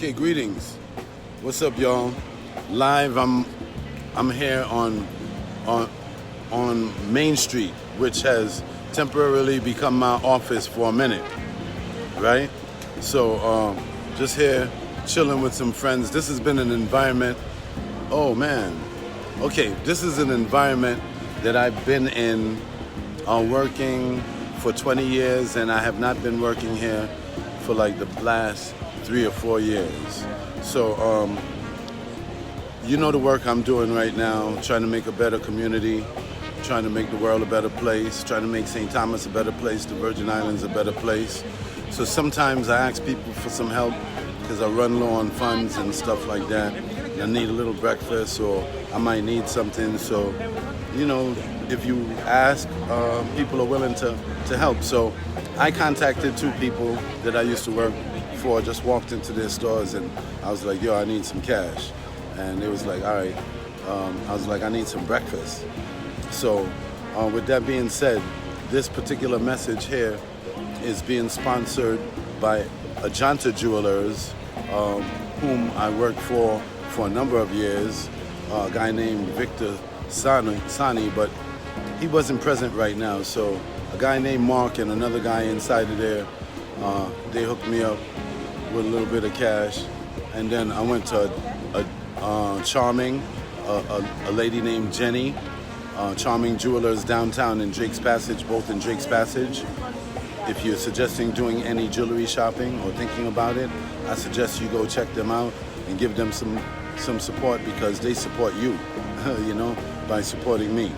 Okay, greetings. What's up, y'all? Live. I'm here on Main Street, which has temporarily become my office for a minute, right? So just here chilling with some friends. This has been an environment. Oh man. Okay, this is an environment that I've been in working for 20 years, and I have not been working here for like the last 3 or 4 years. So you know the work I'm doing right now, trying to make a better community, trying to make the world a better place, trying to make St. Thomas a better place, the Virgin Islands a better place. So sometimes I ask people for some help because I run low on funds and stuff like that. I need a little breakfast, or I might need something. So, you know, if you ask, people are willing to help. So I contacted 2 people that I used to work for, just walked into their stores, and I was like, yo, I need some cash. And it was like, all right. I was like, I need some breakfast. So with that being said, this particular message here is being sponsored by Ajanta Jewelers, whom I worked for a number of years, a guy named Victor Sani, but he wasn't present right now. So a guy named Mark and another guy inside of there, they hooked me up with a little bit of cash. And then I went to Charming, a lady named Jenny, Charming Jewelers downtown in Drake's Passage, both in Drake's Passage. If you're suggesting doing any jewelry shopping or thinking about it, I suggest you go check them out and give them some support, because they support you, you know, by supporting me.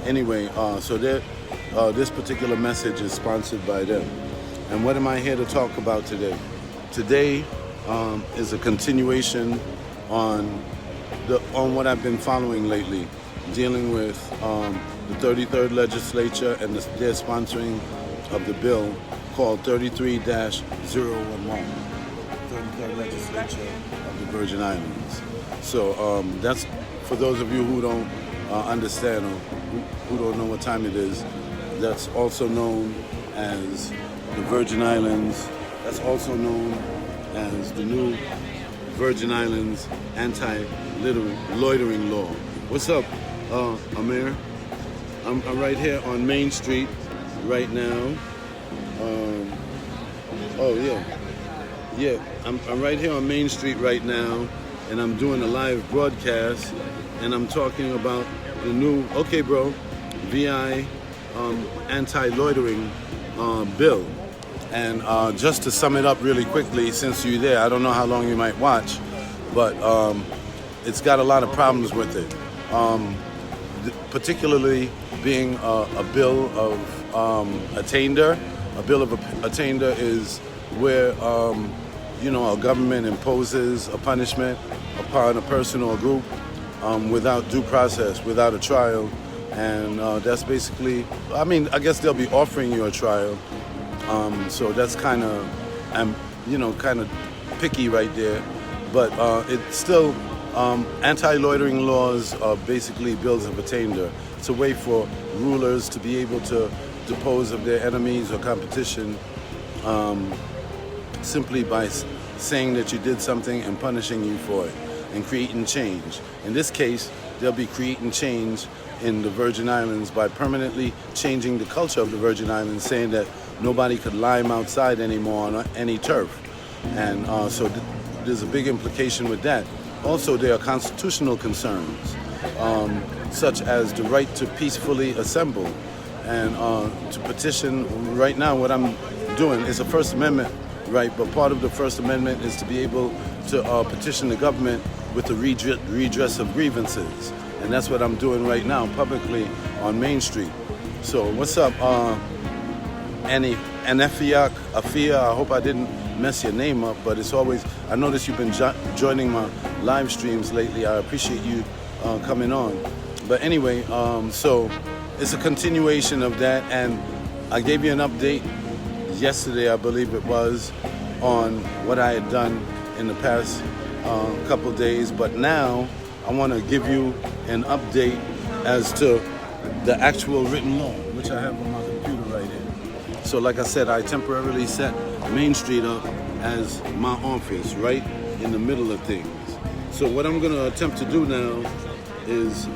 Anyway, so this particular message is sponsored by them. And what am I here to talk about today? Today is a continuation on what I've been following lately, dealing with the 33rd legislature and their sponsoring of the bill called 33-011, 33rd legislature of the Virgin Islands. So that's for those of you who don't understand, or who don't know what time it is. That's also known as the Virgin Islands. That's also known as the new Virgin Islands anti-loitering law. What's up, Amir? I'm right here on Main Street right now. I'm right here on Main Street right now, and I'm doing a live broadcast, and I'm talking about the new, VI anti-loitering bill. And just to sum it up really quickly, since you're there, I don't know how long you might watch, but it's got a lot of problems with it. Particularly being a bill of attainder. A bill of attainder is where a government imposes a punishment upon a person or a group without due process, without a trial, and that's basically. I mean, I guess they'll be offering you a trial, so that's kind of, kind of picky right there, but it's still. Anti-loitering laws are basically bills of attainder. It's a way for rulers to be able to depose of their enemies or competition simply by saying that you did something and punishing you for it and creating change. In this case, they'll be creating change in the Virgin Islands by permanently changing the culture of the Virgin Islands, saying that nobody could lime outside anymore on any turf. And so there's a big implication with that. Also, there are constitutional concerns, such as the right to peacefully assemble and to petition. Right now, what I'm doing is a First Amendment right, but part of the First Amendment is to be able to petition the government with the redress of grievances. And that's what I'm doing right now, publicly on Main Street. So what's up, Afia? I hope I didn't mess your name up, but it's always, I noticed you've been joining my live streams lately. I appreciate you coming on. But anyway, so it's a continuation of that, and I gave you an update yesterday, I believe it was, on what I had done in the past couple days, but now I want to give you an update as to the actual written law, which I have on my computer right here. So like I said, I temporarily set Main Street up as my office, right? in the middle of things. So what I'm going to attempt to do now is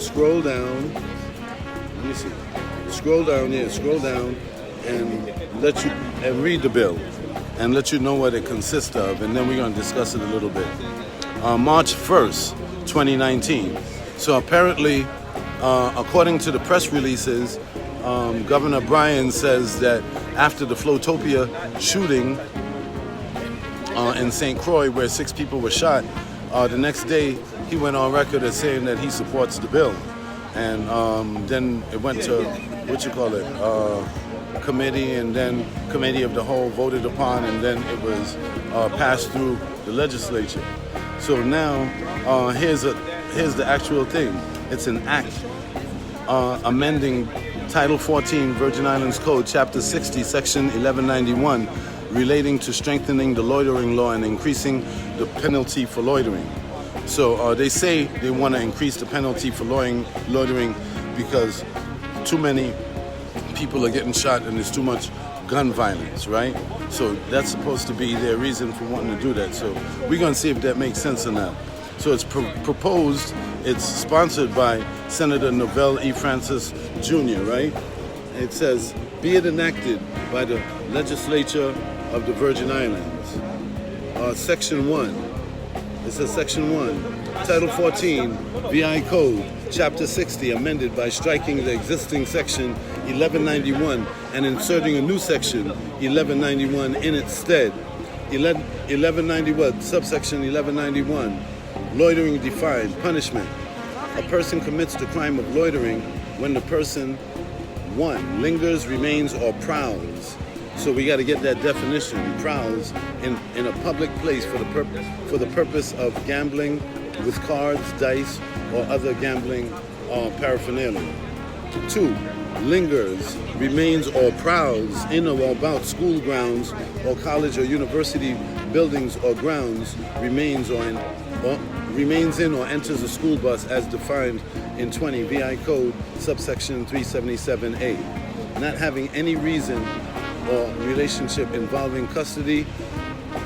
scroll down. Let me see. Scroll down and let you read the bill and let you know what it consists of, and then we're going to discuss it a little bit. March 1st, 2019. So apparently, according to the press releases, Governor Bryan says that after the Flotopia shooting in St. Croix, where 6 people were shot, the next day he went on record as saying that he supports the bill. And then it went to, committee, and then committee of the whole voted upon, and then it was passed through the legislature. So now here's the actual thing. It's an act amending Title 14 Virgin Islands Code, Chapter 60, Section 1191, relating to strengthening the loitering law and increasing the penalty for loitering. So they say they want to increase the penalty for loitering because too many people are getting shot and there's too much gun violence, right? So that's supposed to be their reason for wanting to do that. So we're going to see if that makes sense or not. So it's proposed, it's sponsored by Senator Novell E. Francis Jr., right? It says, be it enacted by the legislature of the Virgin Islands. Section 1. It says Section 1, Title 14, VI Code, Chapter 60, amended by striking the existing Section 1191 and inserting a new Section 1191 in its stead. 1191, subsection 1191, loitering defined, punishment. A person commits the crime of loitering when the person, 1, lingers, remains, or prowls. So we got to get that definition. Prowls in a public place for the purpose of gambling with cards, dice, or other gambling paraphernalia. 2, lingers, remains, or prowls in or about school grounds or college or university buildings or grounds, remains in or enters a school bus as defined in 20 VI Code, subsection 377A. Not having any reason or relationship involving custody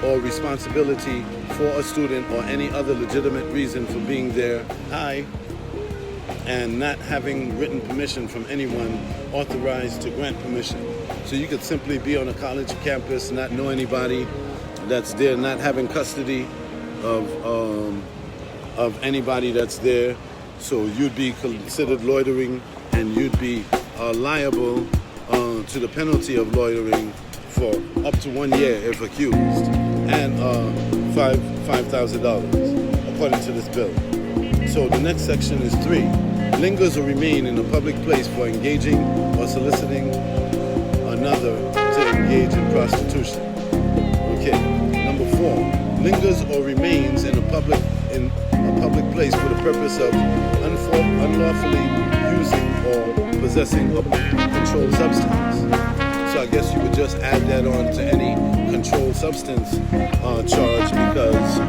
or responsibility for a student or any other legitimate reason for being there, and not having written permission from anyone authorized to grant permission. So you could simply be on a college campus, not know anybody that's there, not having custody of anybody that's there. So you'd be considered loitering, and you'd be liable to the penalty of loitering for up to 1 year if accused, and $5,000 according to this bill. So the next section is 3. Lingers or remain in a public place for engaging or soliciting another to engage in prostitution. Okay. Number 4. Lingers or remains in a public place for the purpose of unlawfully using or possessing a controlled substance. So I guess you would just add that on to any controlled substance charge, because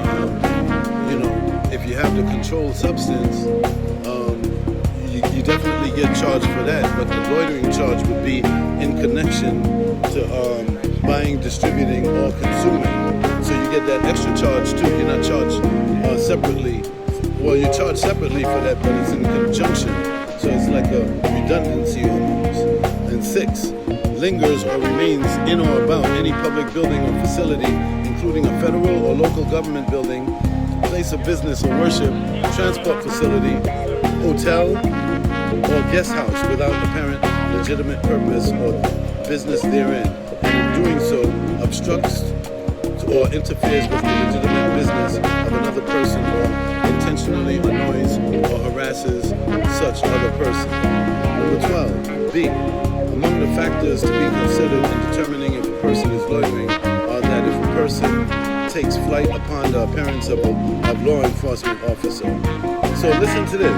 if you have the controlled substance, you definitely get charged for that. But the loitering charge would be in connection to buying, distributing, or consuming. So you get that extra charge too. You're not charged separately. Well, you're charged separately for that, but it's in conjunction. So it's like a redundancy almost. And 6, lingers or remains in or about any public building or facility, including a federal or local government building, place of business or worship, transport facility, hotel, or guest house without apparent legitimate purpose or business therein, and in doing so obstructs or interferes with the legitimate business of another person, or intentionally annoys or harasses such other person. Number 12, B. Among the factors to be considered in determining if a person is loitering are that if a person takes flight upon the appearance of a law enforcement officer. So listen to this.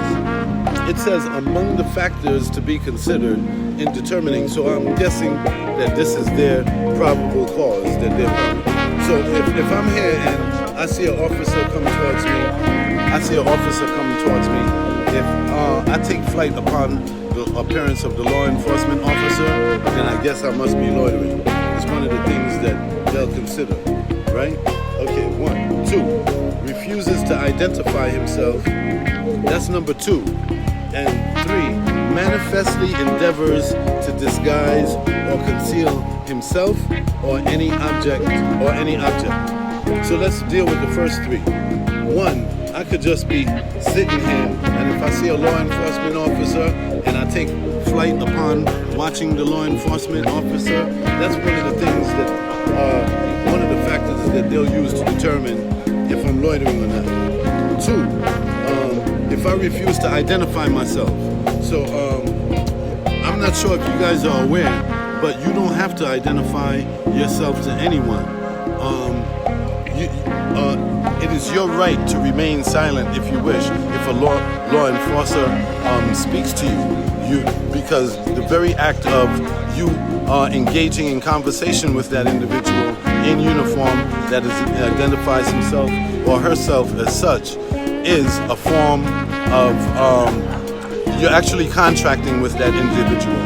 It says among the factors to be considered in determining, so I'm guessing that this is their probable cause that they're probably. So if I'm here and I see an officer coming towards me, if I take flight upon the appearance of the law enforcement officer, then I guess I must be loitering. It's one of the things that they'll consider, right? Okay, 1. 2, refuses to identify himself. That's number 2. And 3, manifestly endeavors to disguise or conceal himself or any object. So let's deal with the first 3. 1, I could just be sitting here, and if I see a law enforcement officer and I take flight upon watching the law enforcement officer, that's one of the things that one of the factors that they'll use to determine if I'm loitering or not. 2, if I refuse to identify myself. So I'm not sure if you guys are aware, but you don't have to identify yourself to anyone. It is your right to remain silent if you wish. If a law enforcer speaks to you, because the very act of you engaging in conversation with that individual in uniform that identifies himself or herself as such is a form of you're actually contracting with that individual,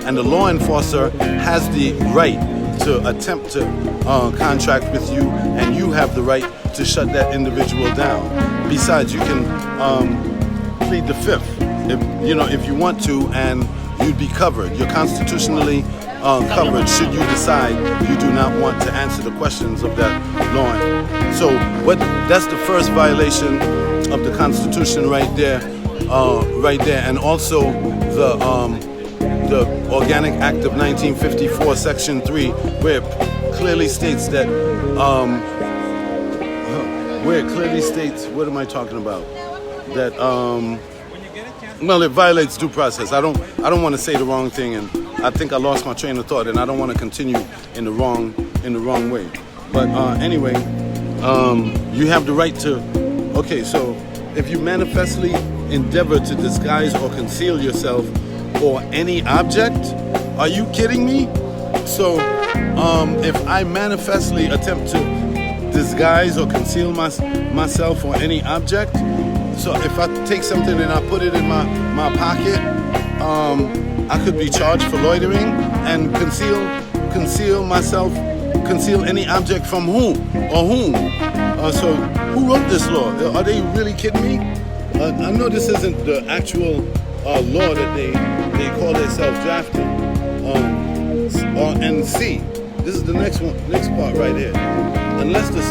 and the law enforcer has the right to attempt to contract with you, and you have the right to shut that individual down. Besides, you can plead the fifth if you want to, and you'd be covered. You're constitutionally covered should you decide you do not want to answer the questions of that law. So that's the first violation of the Constitution right there, and also the Organic Act of 1954, Section 3, where it clearly states that, what am I talking about? That, well, it violates due process. I don't want to say the wrong thing, and I think I lost my train of thought, and I don't want to continue in the wrong way. But anyway, you have the right to. Okay, so if you manifestly endeavor to disguise or conceal yourself or any object, are you kidding me? So if I manifestly attempt to disguise or conceal myself or any object, so if I take something and I put it in my pocket, I could be charged for loitering and conceal any object from whom or whom. So who wrote this law? Are they really kidding me? I know this isn't the actual law that they call themselves drafting. And C, this is the next part right here. Unless the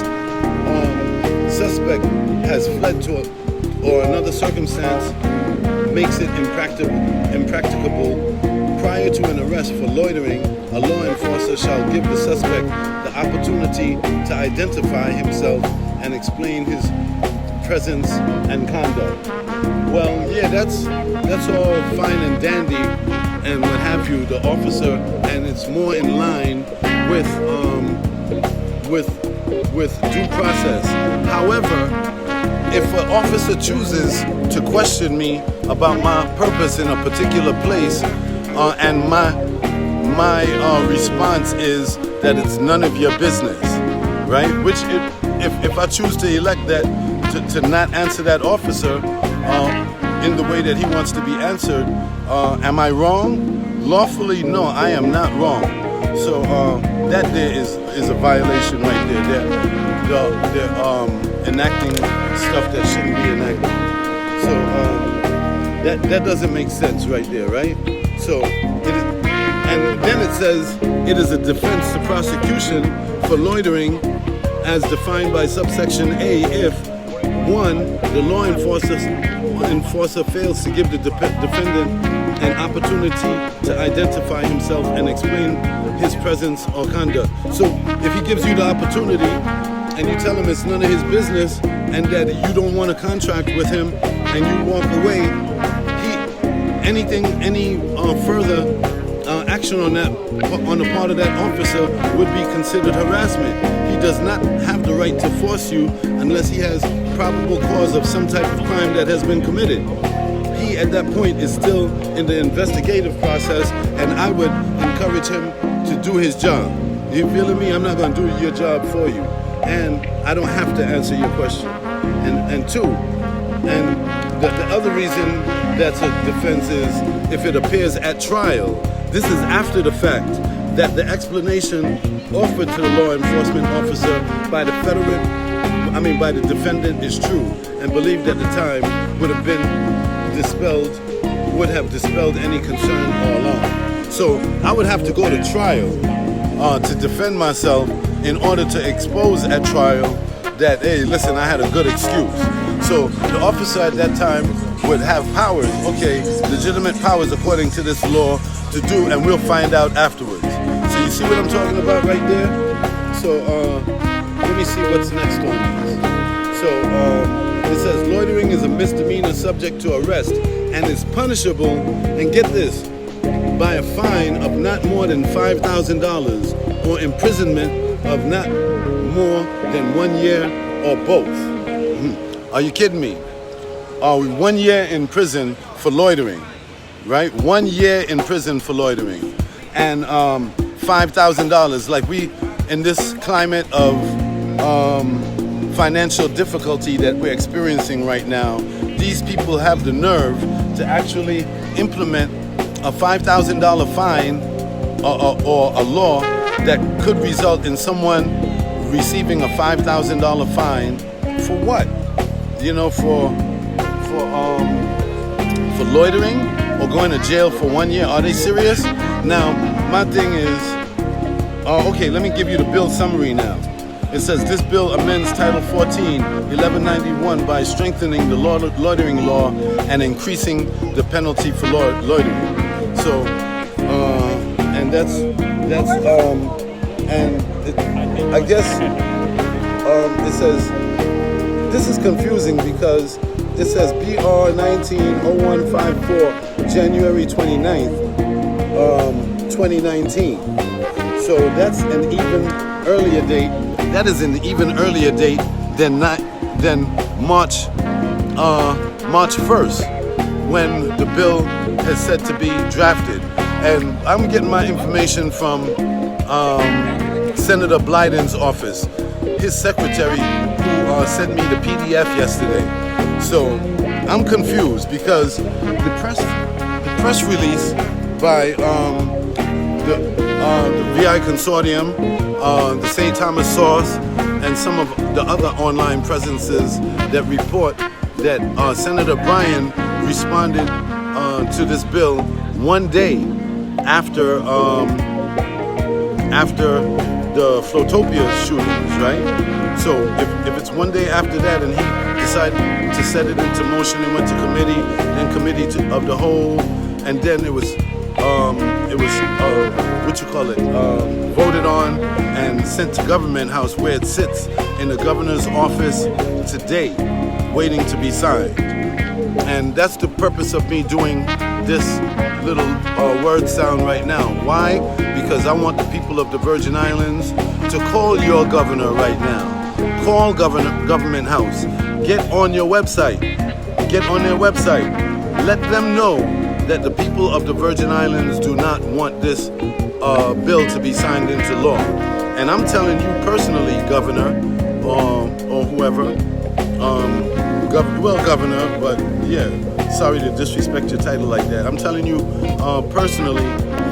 suspect has fled to or another circumstance makes it impracticable prior to an arrest for loitering, a law enforcer shall give the suspect the opportunity to identify himself and explain his presence and conduct. Well, yeah, that's all fine and dandy and what have you, the officer, and it's more in line with due process. However, if an officer chooses to question me about my purpose in a particular place, and my response is that it's none of your business, right? Which if I choose to elect that to not answer that officer in the way that he wants to be answered, am I wrong? Lawfully, no, I am not wrong. So that there is a violation right there. They're enacting stuff that shouldn't be enacted. So that doesn't make sense right there, right? So it is, and then it says it is a defense to prosecution for loitering as defined by subsection A if 1, the law enforcer fails to give the defendant an opportunity to identify himself and explain his presence or conduct. So if he gives you the opportunity and you tell him it's none of his business and that you don't want to contract with him and you walk away, any further action on the part of that officer would be considered harassment. He does not have the right to force you unless he has probable cause of some type of crime that has been committed. He at that point is still in the investigative process, and I would encourage him to do his job. You feeling me? I'm not going to do your job for you, and I don't have to answer your question. And 2, and the other reason that's a defense is if it appears at trial. This is after the fact that the explanation offered to the law enforcement officer by by the defendant is true and believed at the time would have dispelled any concern all along. So I would have to go to trial to defend myself in order to expose at trial that, hey, listen, I had a good excuse. So the officer at that time would have powers, okay, legitimate powers according to this law to do, and we'll find out afterwards. So you see what I'm talking about right there? So let me see what's next on this. So it says loitering is a misdemeanor subject to arrest and is punishable, and get this, by a fine of not more than $5,000 or imprisonment of not more than 1 year or both. Are you kidding me? 1 year in prison for loitering, right? 1 year in prison for loitering, and $5,000. Like, we, in this climate of financial difficulty that we're experiencing right now, these people have the nerve to actually implement a $5,000 fine or a law that could result in someone receiving a $5,000 fine for what? You know, for loitering or going to jail for 1 year. Are they serious? Now, my thing is, okay, let me give you the bill summary now. It says this bill amends Title 14, 1191 by strengthening the loitering law and increasing the penalty for loitering. So, and I guess it says, this is confusing because it says BR 190154, January 29th, 2019. So that's an even earlier date. That is an even earlier date than March 1st, when the bill is said to be drafted. And I'm getting my information from Senator Blyden's office, his secretary, who sent me the PDF yesterday. So I'm confused because the press release by the VI Consortium, the St. Thomas Source, and some of the other online presences that report that Senator Bryan responded to this bill 1 day after the Flotopia shootings, right? So if it's 1 day after that and he decided to set it into motion and went to committee, then committee of the whole, and then it was voted on and sent to Government House, where it sits in the governor's office today, waiting to be signed. And that's the purpose of me doing this little word sound right now. Why? Because I want the people of the Virgin Islands to call your governor right now. Call Government House. Get on your website. Get on their website. Let them know that the people of the Virgin Islands do not want this bill to be signed into law. And I'm telling you personally, Governor, or whoever, Governor, but yeah, sorry to disrespect your title like that. I'm telling you personally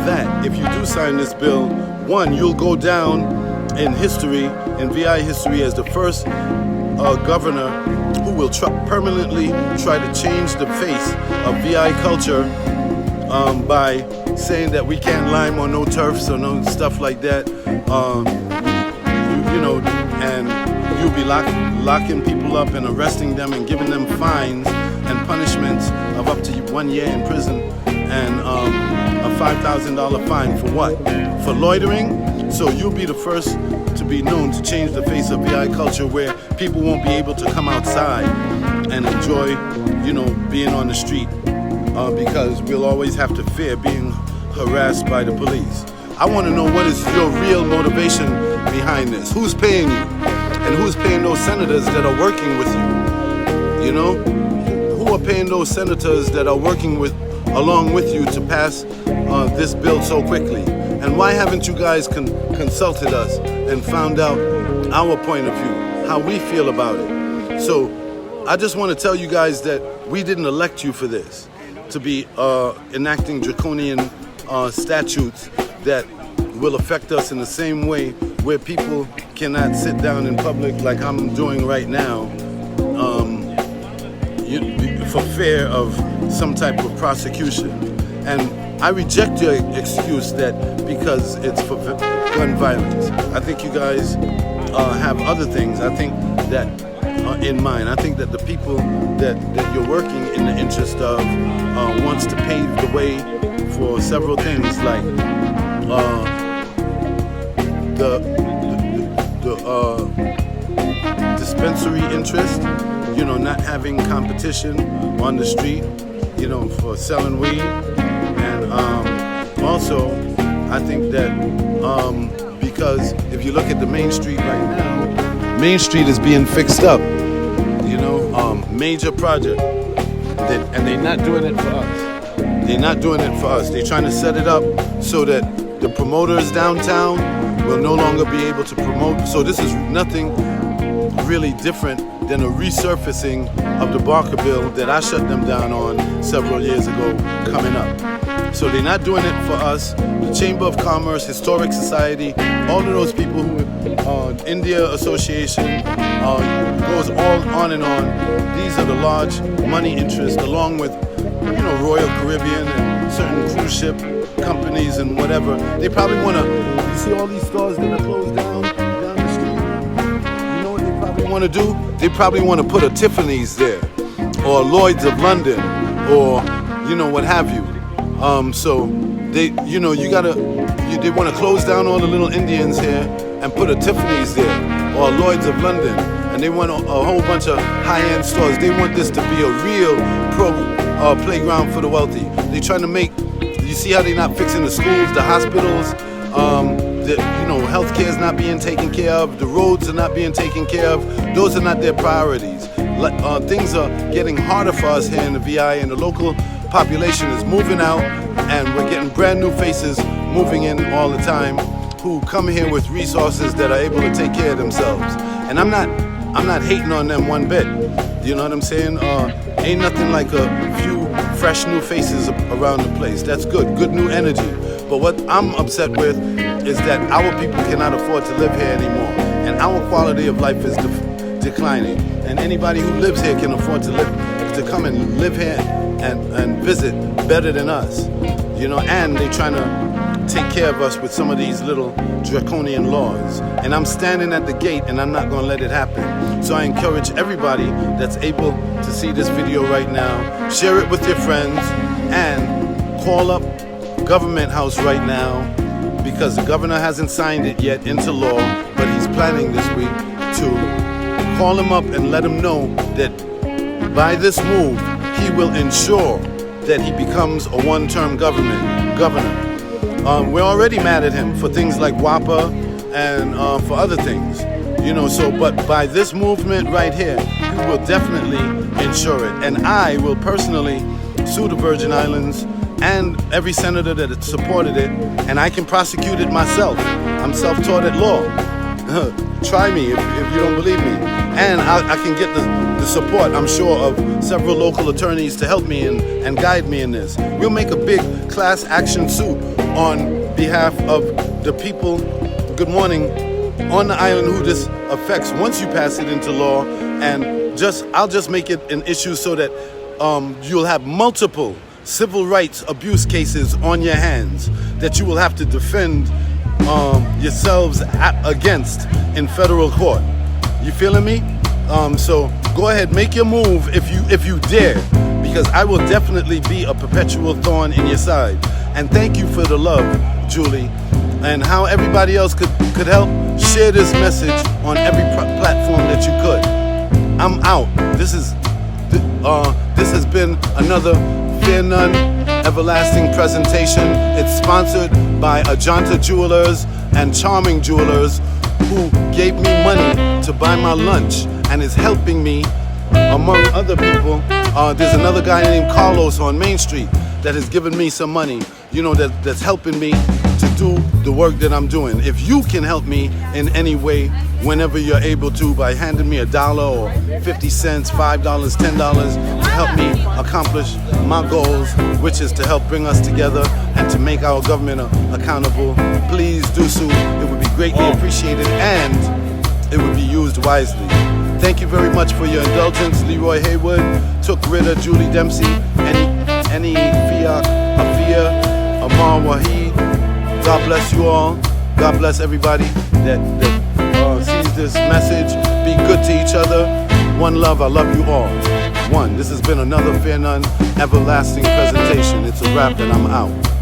that if you do sign this bill, one, you'll go down in history, in VI history, as the first governor who will permanently try to change the face of VI culture by saying that we can't lime on no turfs or no stuff like that. And you'll be locking people up and arresting them and giving them fines and punishments of up to 1 year in prison and a $5,000 fine for what? For loitering? So you'll be the first to be known to change the face of VI culture, where people won't be able to come outside and enjoy, being on the street because we'll always have to fear being harassed by the police. I want to know, what is your real motivation behind this? Who's paying you? And who's paying those senators that are working with you? Who are paying those senators that are working along with you to pass this bill so quickly? And why haven't you guys consulted us and found out our point of view, how we feel about it? So I just want to tell you guys that we didn't elect you for this, to be enacting draconian statutes that will affect us in the same way where people cannot sit down in public like I'm doing right now, for fear of some type of prosecution. And I reject your excuse that because it's for gun violence. I think you guys have other things. I think that in mind. I think that the people that you're working in the interest of wants to pave the way for several things like the dispensary interest, you know, not having competition on the street, you know, for selling weed. And also, I think that because if you look at the main street right now, Main Street is being fixed up, you know, major project. And they're not doing it for us. They're not doing it for us. They're trying to set it up so that the promoters downtown will no longer be able to promote. So this is nothing really different than a resurfacing of the Barker bill that I shut them down on several years ago coming up. So they're not doing it for us. The Chamber of Commerce, Historic Society, all of those people who, India Association, goes all on and on. These are the large money interests, along with, you know, Royal Caribbean and certain cruise ship companies and whatever. They probably want to, you see all these stores that are closed down the street? You know what they probably want to do? They probably want to put a Tiffany's there, or Lloyd's of London, or, you know, what have you. So they, you know, they want to close down all the little Indians here and put a Tiffany's there, or Lloyd's of London, and they want a whole bunch of high-end stores. They want this to be a real playground for the wealthy. They're trying to make, you see how they're not fixing the schools, the hospitals, you know, healthcare is not being taken care of, the roads are not being taken care of. Those are not their priorities. Things are getting harder for us here in the VI, and the local population is moving out, and we're getting brand new faces moving in all the time who come here with resources that are able to take care of themselves. And I'm not hating on them one bit. You know what I'm saying? Ain't nothing like a few fresh new faces around the place. That's good new energy. But what I'm upset with is that our people cannot afford to live here anymore, and our quality of life is declining. And anybody who lives here can afford to come and live here and visit better than us, you know. And they're trying to take care of us with some of these little draconian laws. And I'm standing at the gate, and I'm not going to let it happen. So I encourage everybody that's able to see this video right now, share it with your friends, and call up Government House right now, because the governor hasn't signed it yet into law, but he's planning this week to call him up and let him know that by this move, he will ensure that he becomes a one-term governor. We're already mad at him for things like WAPA and for other things, you know. So, but by this movement right here, he will definitely ensure it. And I will personally sue the Virgin Islands and every senator that supported it, and I can prosecute it myself. I'm self-taught at law. Try me if you don't believe me. And I can get the support, I'm sure, of several local attorneys to help me and guide me in this. We'll make a big class action suit on behalf of the people, good morning, on the island who this affects once you pass it into law. And I'll just make it an issue so that you'll have multiple civil rights abuse cases on your hands that you will have to defend yourselves against in federal court. You feeling me? So go ahead, make your move if you dare, because I will definitely be a perpetual thorn in your side. And thank you for the love, Julie, and how everybody else could help. Share this message on every platform that you could. I'm out. This has been another Fearnone Everlasting presentation. It's sponsored by Ajanta Jewelers and Charming Jewelers, who gave me money to buy my lunch and is helping me, among other people. There's another guy named Carlos on Main Street that has given me some money, you know, that's helping me to do the work that I'm doing. If you can help me in any way, whenever you're able to, by handing me $1 or 50 cents, $5, $10 to help me accomplish my goals, which is to help bring us together and to make our government accountable, please do so. It would be greatly appreciated and it would be used wisely. Thank you very much for your indulgence. Leroy Haywood, Took Ritter, Julie Dempsey, any Afia, Amar Wahid. God bless you all. God bless everybody that sees this message. Be good to each other. One love, I love you all. One. This has been another Fearnone Everlasting presentation. It's a wrap and I'm out.